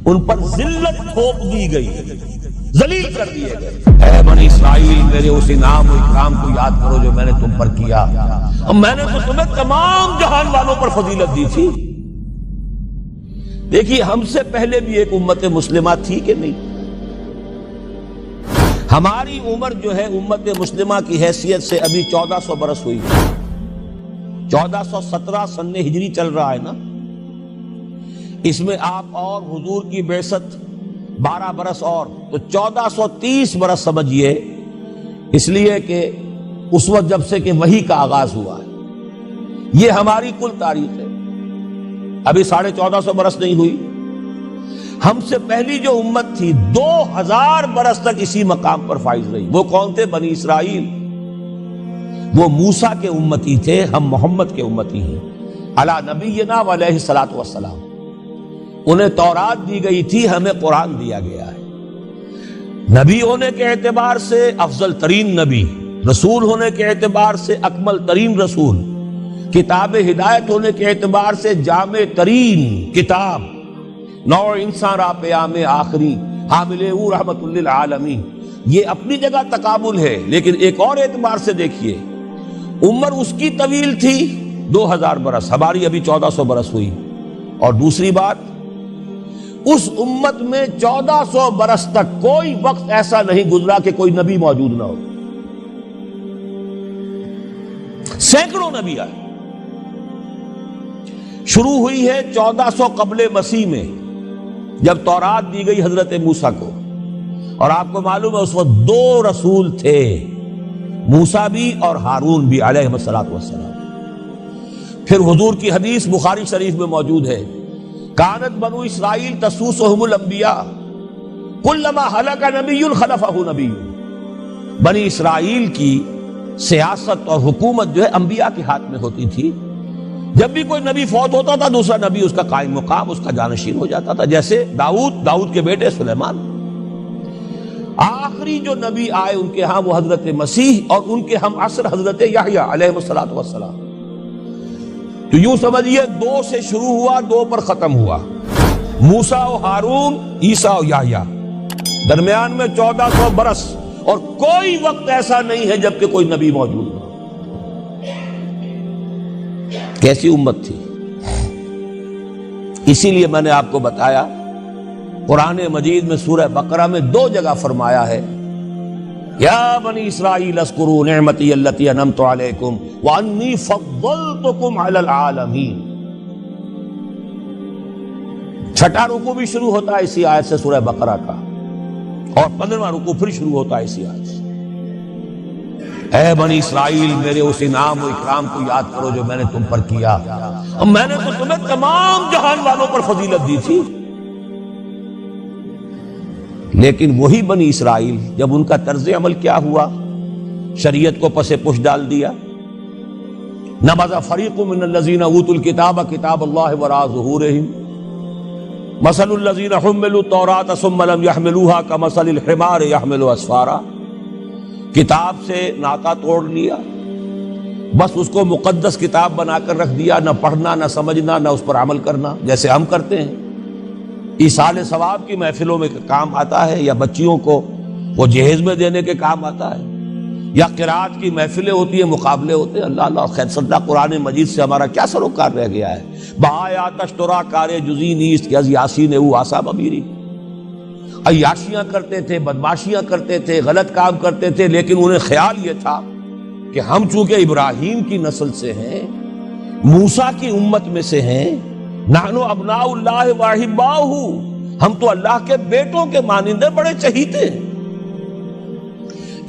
ان پر ذلت تھوپ دی گئی، ذلیل کر دیے گئے۔ اے بنی اسرائیل، میرے اس انعام و اکرام کو یاد کرو جو میں نے تم پر کیا، اور میں نے تو تمہیں تمام جہان والوں پر فضیلت دی تھی۔ دیکھیے، ہم سے پہلے بھی ایک امت مسلمہ تھی کہ نہیں؟ ہماری عمر جو ہے امت مسلمہ کی حیثیت سے ابھی 1400 برس ہوئی، 1417 سن ہجری چل رہا ہے نا، اس میں آپ اور حضور کی بعثت 12 برس اور، تو 1430 برس سمجھیے، اس لیے کہ اس وقت جب سے کہ وحی کا آغاز ہوا ہے، یہ ہماری کل تاریخ ہے، ابھی 1450 برس نہیں ہوئی۔ ہم سے پہلی جو امت تھی 2000 برس تک اسی مقام پر فائز رہی۔ وہ کون تھے؟ بنی اسرائیل۔ وہ موسیٰ کے امتی تھے، ہم محمد کے امتی ہیں، علی نبینا علیہ الصلوۃ والسلام۔ انہیں تورات دی گئی تھی، ہمیں قرآن دیا گیا ہے۔ نبی ہونے کے اعتبار سے افضل ترین نبی، رسول ہونے کے اعتبار سے اکمل ترین رسول، کتاب ہدایت ہونے کے اعتبار سے جامع ترین کتاب، نوع انسان را پیام آخری، حامل او رحمت للعالمین۔ یہ اپنی جگہ تقابل ہے، لیکن ایک اور اعتبار سے دیکھیے، عمر اس کی طویل تھی 2000 برس، ہماری ابھی 1400 برس ہوئی۔ اور دوسری بات، اس امت میں 1400 برس تک کوئی وقت ایسا نہیں گزرا کہ کوئی نبی موجود نہ ہو، سینکڑوں نبی آئے۔ شروع ہوئی ہے 1400 قبل مسیح میں، جب تورات دی گئی حضرت موسیٰ کو، اور آپ کو معلوم ہے اس وقت 2 رسول تھے، موسیٰ بھی اور ہارون بھی علیہ الصلوۃ والسلام۔ پھر حضور کی حدیث بخاری شریف میں موجود ہے، کانت بنو اسرائیل تسوسہم الانبیاء کلما ہلک نبی خلفہ نبی۔ بنی اسرائیل کی سیاست اور حکومت جو ہے انبیاء کے ہاتھ میں ہوتی تھی، جب بھی کوئی نبی فوت ہوتا تھا دوسرا نبی اس کا قائم مقام، اس کا جانشین ہو جاتا تھا، جیسے داؤد کے بیٹے سلیمان۔ آخری جو نبی آئے ان کے ہاں وہ حضرت مسیح، اور ان کے ہم عصر حضرت یحییٰ علیہ الصلوۃ والسلام۔ تو یوں سمجھیے 2 سے شروع ہوا، 2 پر ختم ہوا، موسیٰ و ہارون، عیسیٰ و یحییٰ، درمیان میں 1400 برس، اور کوئی وقت ایسا نہیں ہے جب کہ کوئی نبی موجود ہو۔ کیسی امت تھی! اسی لیے میں نے آپ کو بتایا، قرآن مجید میں سورہ بقرہ میں 2 جگہ فرمایا ہے، یا بنی اسرائیل اذکروا نعمتی التی انعمت علیکم وانی فضلتکم علی العالمین۔ 6واں رکوع بھی شروع ہوتا ہے اسی آیت سے سورہ بقرہ کا، اور 15واں رکوع پھر شروع ہوتا ہے اسی آیت سے۔ اے بنی اسرائیل، میرے اس انعام و اکرام کو یاد کرو جو میں نے تم پر کیا، اور میں نے تو تمہیں تمام جہان والوں پر فضیلت دی تھی۔ لیکن وہی بنی اسرائیل، جب ان کا طرز عمل کیا ہوا، شریعت کو پس پش ڈال دیا، نبذ فریق من الذین اوتوا الکتاب کتاب اللہ وراء ظہورہم مثل الذین حملوا التوراۃ ثم لم يحملوها كمثل الحمار يحمل اسفارا۔ کتاب سے ناطا توڑ لیا، بس اس کو مقدس کتاب بنا کر رکھ دیا، نہ پڑھنا، نہ سمجھنا، نہ اس پر عمل کرنا، جیسے ہم کرتے ہیں۔ ایصال ثواب کی محفلوں میں کام آتا ہے، یا بچیوں کو وہ جہیز میں دینے کے کام آتا ہے، یا قرات کی محفلیں ہوتی ہیں، مقابلے ہوتے ہیں۔ اللہ اللہ خیر صدہ قرآن مجید سے ہمارا کیا سروکار رہ گیا ہے۔ بآیات اشترا کار جزی نیست کہ از یاسین او آسا بمیری۔ عیاشیاں کرتے تھے، بدماشیاں کرتے تھے، غلط کام کرتے تھے، لیکن انہیں خیال یہ تھا کہ ہم چونکہ ابراہیم کی نسل سے ہیں، موسیٰ کی امت میں سے ہیں، نحن ابناء اللہ واحباؤہ، ہم تو اللہ کے بیٹوں کے مانندے بڑے چہیتے ہیں۔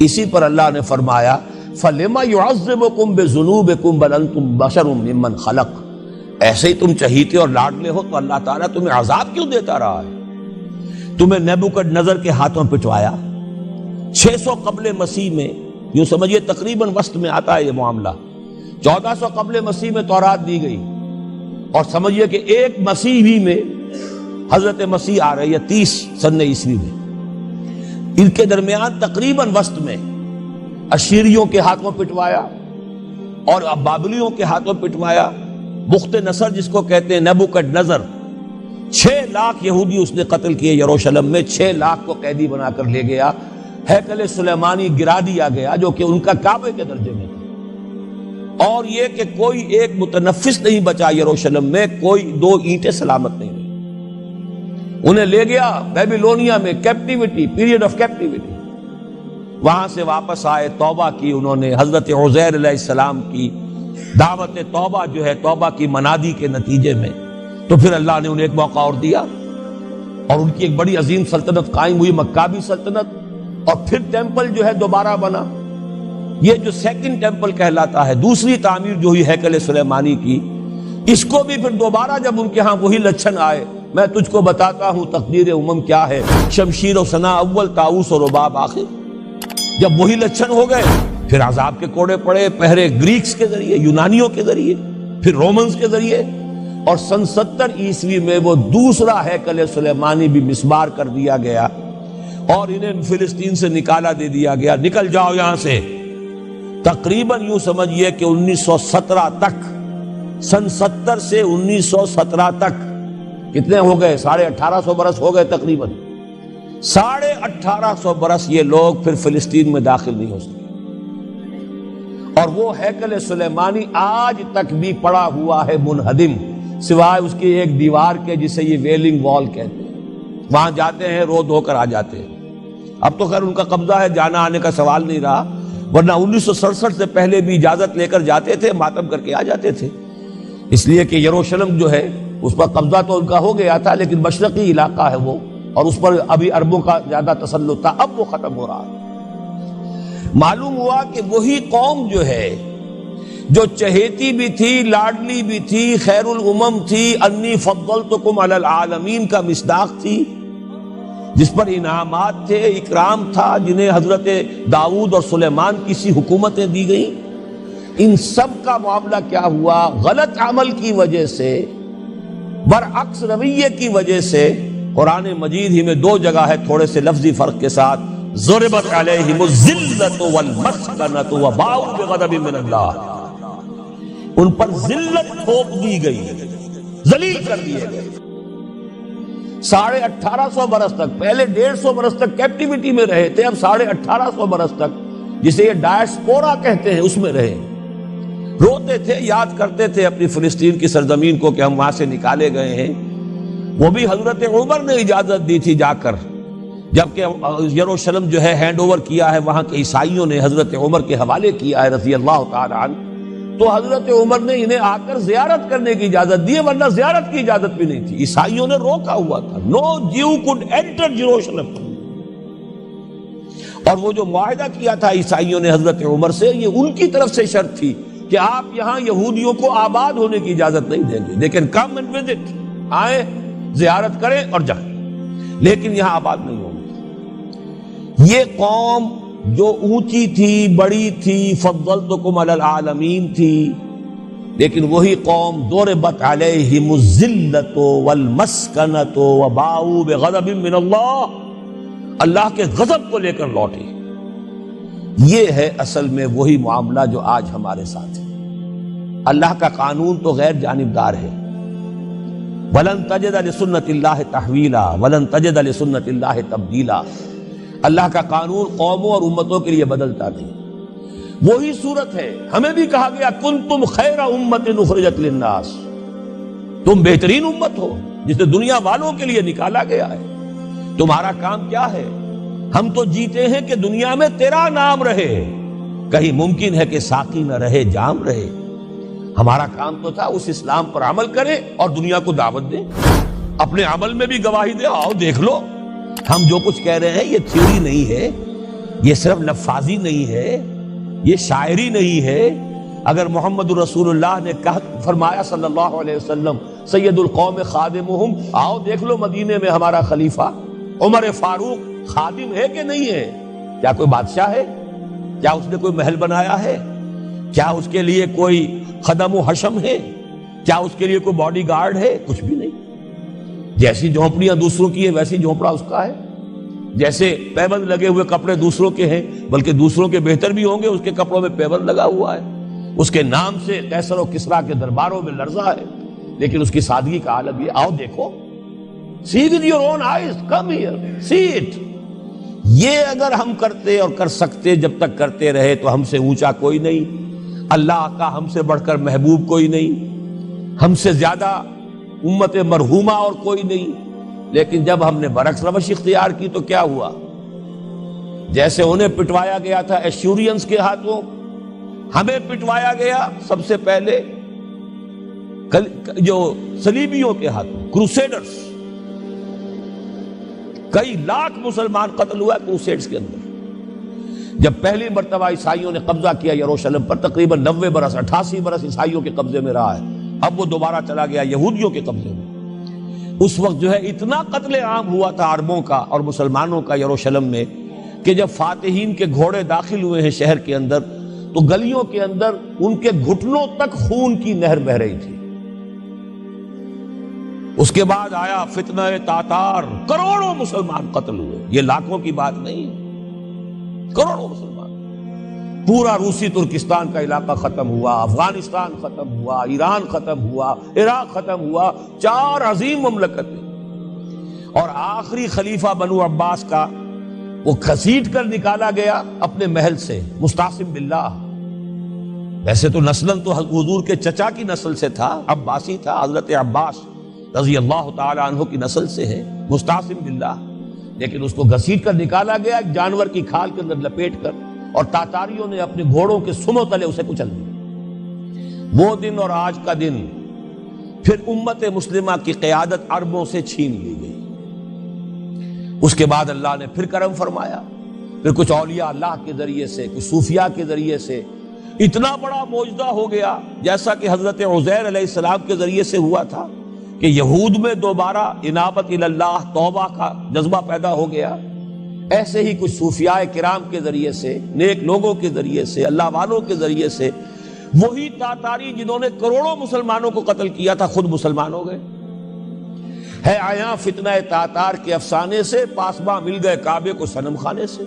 اسی پر اللہ نے فرمایا فَلِمَ يُعَذِّبُكُمْ بِذُنُوبِكُمْ بَلْ أَنْتُمْ بَشَرٌ مِّمَّنْ خَلَقَ۔ ایسے ہی تم چہیتے اور لاڈلے ہو تو اللہ تعالیٰ تمہیں عذاب کیوں دیتا رہا ہے؟ تمہیں نیبوکڈ نظر کے ہاتھوں پٹوایا 600 قبل مسیح میں، یوں سمجھیے تقریباً وسط میں آتا ہے یہ معاملہ۔ 1400 قبل مسیح میں تورات دی گئی، اور سمجھیے کہ ایک مسیحی میں حضرت مسیح آ رہی ہے 30 سن عیسوی میں، ان کے درمیان تقریباً وسط میں اشیریوں کے ہاتھوں پٹوایا اور بابلیوں کے ہاتھوں پٹوایا۔ بخت نصر جس کو کہتے ہیں، نیبوکڈ نظر، 6 لاکھ یہودی اس نے قتل کیے یروشلم میں، 6 لاکھ کو قیدی بنا کر لے گیا، ہیکل سلیمانی گرا دیا گیا جو کہ ان کا کعبے کے درجے میں تھا، اور یہ کہ کوئی ایک متنفس نہیں بچا یروشلم میں، کوئی 2 اینٹیں سلامت نہیں رہی۔ انہیں لے گیا بیبیلونیا میں، کیپٹیوٹی، پیریڈ آف کیپٹیوٹی، وہاں سے واپس آئے، توبہ کی انہوں نے، حضرت عزیر علیہ السلام کی دعوت توبہ جو ہے، توبہ کی منادی کے نتیجے میں، تو پھر اللہ نے انہیں ایک موقع اور دیا، اور ان کی ایک بڑی عظیم سلطنت قائم ہوئی، مکابی سلطنت، اور پھر ٹیمپل جو ہے دوبارہ بنا، یہ جو سیکنڈ ٹیمپل کہلاتا ہے، دوسری تعمیر جو ہوئی ہیکل سلیمانی کی، اس کو بھی پھر دوبارہ جب ان کے ہاں وہی لچھن آئے، میں تجھ کو بتاتا ہوں تقدیر امم کیا ہے، شمشیر و ثنا اول، طاؤس و رباب آخر، جب وہی لچھن ہو گئے پھر عذاب کے کوڑے پڑے، پہلے گریکس کے ذریعے، یونانیوں کے ذریعے، پھر رومنز کے ذریعے، اور سن 70 عیسوی میں وہ دوسرا ہیکل سلیمانی بھی مسمار کر دیا گیا، اور انہیں فلسطین سے نکالا دے دیا گیا، نکل جاؤ یہاں سے۔ تقریباً یوں سمجھئے کہ 1917 تک، سن 70 سے 1917 تک کتنے ہو گئے؟ 1850 برس ہو گئے تقریباً، 1850 برس یہ لوگ پھر فلسطین میں داخل نہیں ہو سکے، اور وہ ہیکل سلیمانی آج تک بھی پڑا ہوا ہے منہدم، سوائے اس کی ایک دیوار کے جسے یہ ویلنگ وال کہتے ہیں، وہاں جاتے ہیں رو دھو کر آ جاتے ہیں۔ اب تو خیر ان کا قبضہ ہے، جانا آنے کا سوال نہیں رہا، ورنہ 1967 سے پہلے بھی اجازت لے کر جاتے تھے، ماتم کر کے آ جاتے تھے، اس لیے کہ یروشلم جو ہے اس پر قبضہ تو ان کا ہو گیا تھا، لیکن مشرقی علاقہ ہے وہ، اور اس پر ابھی عربوں کا زیادہ تسلط تھا، اب وہ ختم ہو رہا ہے۔ معلوم ہوا کہ وہی قوم جو ہے، جو چہیتی بھی تھی، لاڈلی بھی تھی، خیر الامم تھی، انی فضلتکم علی العالمین کا مصداق تھی، جس پر انعامات تھے، اکرام تھا، جنہیں حضرت داؤد اور سلیمان کی سی حکومتیں دی گئیں، ان سب کا معاملہ کیا ہوا؟ غلط عمل کی وجہ سے، برعکس رویے کی وجہ سے، قرآن مجید ہی میں 2 جگہ ہے تھوڑے سے لفظی فرق کے ساتھ، ضربت علیہم الذلۃ والمسکنۃ وباؤوا بغضب من اللہ، ان پر ذلت تھوپ دی گئی، ذلیل کر دیے گئے۔ 1850 برس تک، پہلے 150 برس تک کیپٹیوٹی میں رہے تھے، اب 1850 برس تک جسے یہ ڈائسپورا کہتے ہیں اس میں رہے، روتے تھے، یاد کرتے تھے اپنی فلسطین کی سرزمین کو کہ ہم وہاں سے نکالے گئے ہیں۔ وہ بھی حضرت عمر نے اجازت دی تھی جا کر، جبکہ یروشلم جو ہے ہینڈ اوور کیا ہے وہاں کے عیسائیوں نے، حضرت عمر کے حوالے کیا ہے رضی اللہ تعالی عنہ، تو حضرت عمر نے انہیں آ کر زیارت کرنے کی اجازت دی ہے، ورنہ زیارت کی اجازت بھی نہیں تھی، عیسائیوں نے روکا ہوا تھا، نو جیو کوڈ انٹر جیروشلم۔ اور وہ جو معاہدہ کیا تھا عیسائیوں نے حضرت عمر سے، یہ ان کی طرف سے شرط تھی کہ آپ یہاں یہودیوں کو آباد ہونے کی اجازت نہیں دیں گے، لیکن کم اینڈ وزٹ، آئیں زیارت کریں اور جائیں، لیکن یہاں آباد نہیں ہوں گے۔ یہ قوم جو اونچی تھی، بڑی تھی، فضلتکم علی العالمین تھی، لیکن وہی قوم ضربت علیہم الذلۃ والمسکنۃ وباؤوا بغضب من اللہ، اللہ کے غضب کو لے کر لوٹے۔ یہ ہے اصل میں وہی معاملہ جو آج ہمارے ساتھ ہے۔ اللہ کا قانون تو غیر جانبدار ہے، وَلَن تَجِدَ لِسُنَّتِ اللَّهِ تَحْوِيلًا وَلَن تَجِدَ لِسُنَّتِ اللَّهِ تَبْدِيلًا۔ اللہ کا قانون قوموں اور امتوں کے لیے بدلتا نہیں، وہی صورت ہے۔ ہمیں بھی کہا گیا کنتم خیر امت اخرجت للناس، تم بہترین امت ہو جسے دنیا والوں کے لیے نکالا گیا ہے۔ تمہارا کام کیا ہے؟ ہم تو جیتے ہیں کہ دنیا میں تیرا نام رہے، کہیں ممکن ہے کہ ساقی نہ رہے، جام رہے۔ ہمارا کام تو تھا اس اسلام پر عمل کریں اور دنیا کو دعوت دیں، اپنے عمل میں بھی گواہی دیں، آؤ دیکھ لو ہم جو کچھ کہہ رہے ہیں یہ تھیوری نہیں ہے، یہ صرف لفاظی نہیں ہے، یہ شاعری نہیں ہے۔ اگر محمد رسول اللہ نے فرمایا صلی اللہ علیہ وسلم سید القوم خادمہم، آؤ دیکھ لو مدینے میں ہمارا خلیفہ عمر فاروق خادم ہے کہ نہیں ہے؟ کیا کوئی بادشاہ ہے؟ کیا اس نے کوئی محل بنایا ہے؟ کیا اس کے لیے کوئی خدم و حشم ہے؟ کیا اس کے لیے کوئی باڈی گارڈ ہے؟ کچھ بھی نہیں۔ جیسی جھونپڑیاں دوسروں کی ہے ویسی جھونپڑا اس کا ہے، جیسے پیبند لگے ہوئے کپڑے دوسروں کے ہیں، بلکہ دوسروں کے بہتر بھی ہوں گے، اس کے کپڑوں میں پیبند لگا ہوا ہے، اس کے نام سے قیصر و کسریٰ کے درباروں میں لرزہ ہے، لیکن اس کی سادگی کا عالم یہ، آؤ دیکھو See with your own eyes, come here, see it. یہ اگر ہم کرتے اور کر سکتے، جب تک کرتے رہے تو ہم سے اونچا کوئی نہیں، اللہ کا ہم سے بڑھ کر محبوب کوئی نہیں، ہم سے زیادہ امت مرحومہ اور کوئی نہیں۔ لیکن جب ہم نے برعکس روش اختیار کی تو کیا ہوا؟ جیسے انہیں پٹوایا گیا تھا ایشورینز کے ہاتھوں، ہمیں پٹوایا گیا سب سے پہلے جو صلیبیوں کے ہاتھوں، کروسیڈرز۔ کئی لاکھ مسلمان قتل ہوا کروسیڈز کے اندر۔ جب پہلی مرتبہ عیسائیوں نے قبضہ کیا یروشلم پر، تقریباً 90 برس 88 برس عیسائیوں کے قبضے میں رہا ہے، اب وہ دوبارہ چلا گیا یہودیوں کے قبضے میں۔ اس وقت جو ہے اتنا قتل عام ہوا تھا عربوں کا اور مسلمانوں کا یروشلم میں کہ جب فاتحین کے گھوڑے داخل ہوئے ہیں شہر کے اندر تو گلیوں کے اندر ان کے گھٹنوں تک خون کی نہر بہہ رہی تھی۔ اس کے بعد آیا فتنہ تاتار، کروڑوں مسلمان قتل ہوئے، یہ لاکھوں کی بات نہیں، کروڑوں مسلمان۔ پورا روسی ترکستان کا علاقہ ختم ہوا، افغانستان ختم ہوا، ایران ختم ہوا، عراق ختم ہوا، 4 عظیم مملکتیں۔ اور آخری خلیفہ بنو عباس کا وہ گھسیٹ کر نکالا گیا اپنے محل سے، مستعصم باللہ۔ ویسے تو نسلاً تو حضور کے چچا کی نسل سے تھا، عباسی تھا، حضرت عباس رضی اللہ تعالی عنہ کی نسل سے ہے، مستعصم باللہ، لیکن اس کو گھسیٹ کر نکالا گیا ایک جانور کی کھال کے اندر لپیٹ کر، اور تاتاریوں نے اپنے گھوڑوں کے سموں تلے اسے کچل دیا۔ وہ دن اور آج کا دن پھر امت مسلمہ کی قیادت عربوں سے چھین لی گئی۔ اس کے بعد اللہ نے پھر کرم فرمایا، پھر کچھ اولیاء اللہ کے ذریعے سے، کچھ صوفیاء کے ذریعے سے اتنا بڑا معجزہ ہو گیا، جیسا کہ حضرت عزیر علیہ السلام کے ذریعے سے ہوا تھا کہ یہود میں دوبارہ انابت اللہ، توبہ کا جذبہ پیدا ہو گیا۔ ایسے ہی کچھ صوفیاء کرام کے ذریعے سے، نیک لوگوں کے ذریعے سے، اللہ والوں کے ذریعے سے، وہی تاتاری جنہوں نے کروڑوں مسلمانوں کو قتل کیا تھا خود مسلمان ہو گئے۔ ہے آیا فتنہ تاتار کے افسانے سے، پاسباں مل گئے کعبے کو صنم خانے سے۔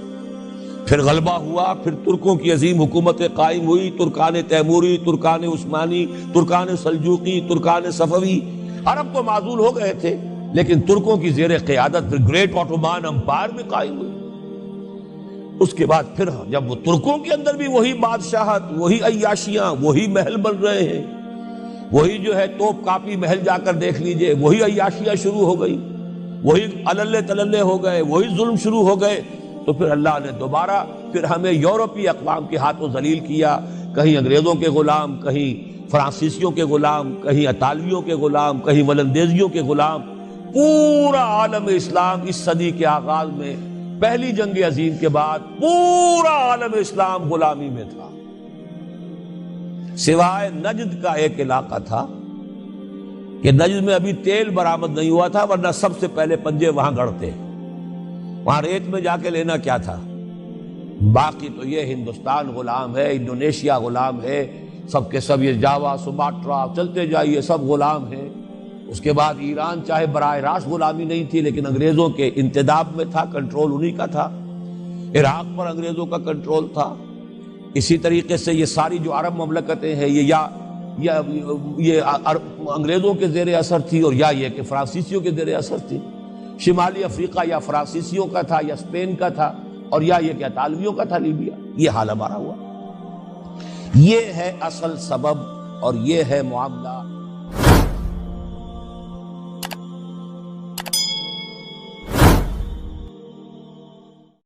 پھر غلبہ ہوا، پھر ترکوں کی عظیم حکومت قائم ہوئی، ترکان تیموری، Terken Usmani, Terken Seljuqi, Terken صفوی۔ عرب تو معزول ہو گئے تھے، لیکن ترکوں کی زیر قیادت پھر گریٹ آٹومان امپائر بھی قائم ہوئی۔ اس کے بعد پھر جب وہ ترکوں کے اندر بھی وہی بادشاہت، وہی عیاشیاں، وہی محل بن رہے ہیں، وہی جو ہے توپ کاپی محل جا کر دیکھ لیجئے، وہی عیاشیاں شروع ہو گئی، وہی عللے تللے ہو گئے، وہی ظلم شروع ہو گئے، تو پھر اللہ نے دوبارہ پھر ہمیں یورپی اقوام کے ہاتھوں ذلیل کیا، کہیں انگریزوں کے غلام، کہیں فرانسیسیوں کے غلام، کہیں اطالویوں کے غلام، کہیں ولندیزیوں کے غلام۔ پورا عالم اسلام اس صدی کے آغاز میں، پہلی جنگ عظیم کے بعد پورا عالم اسلام غلامی میں تھا، سوائے نجد کا ایک علاقہ تھا کہ نجد میں ابھی تیل برآمد نہیں ہوا تھا، ورنہ سب سے پہلے پنجے وہاں گڑتے، وہاں ریت میں جا کے لینا کیا تھا۔ باقی تو یہ ہندوستان غلام ہے، انڈونیشیا غلام ہے، سب کے سب یہ جاوا، سماٹرا، چلتے جائیے سب غلام ہیں۔ اس کے بعد ایران چاہے براہ راست غلامی نہیں تھی لیکن انگریزوں کے انتداب میں تھا، کنٹرول انہی کا تھا، عراق پر انگریزوں کا کنٹرول تھا۔ اسی طریقے سے یہ ساری جو عرب مملکتیں ہیں یہ انگریزوں کے زیر اثر تھی، اور یا یہ کہ فرانسیسیوں کے زیر اثر تھی۔ شمالی افریقہ یا فرانسیسیوں کا تھا یا اسپین کا تھا، اور یا یہ کہ اطالویوں کا تھا لیبیا۔ یہ حال ہمارا ہوا۔ یہ ہے اصل سبب اور یہ ہے معاملہ۔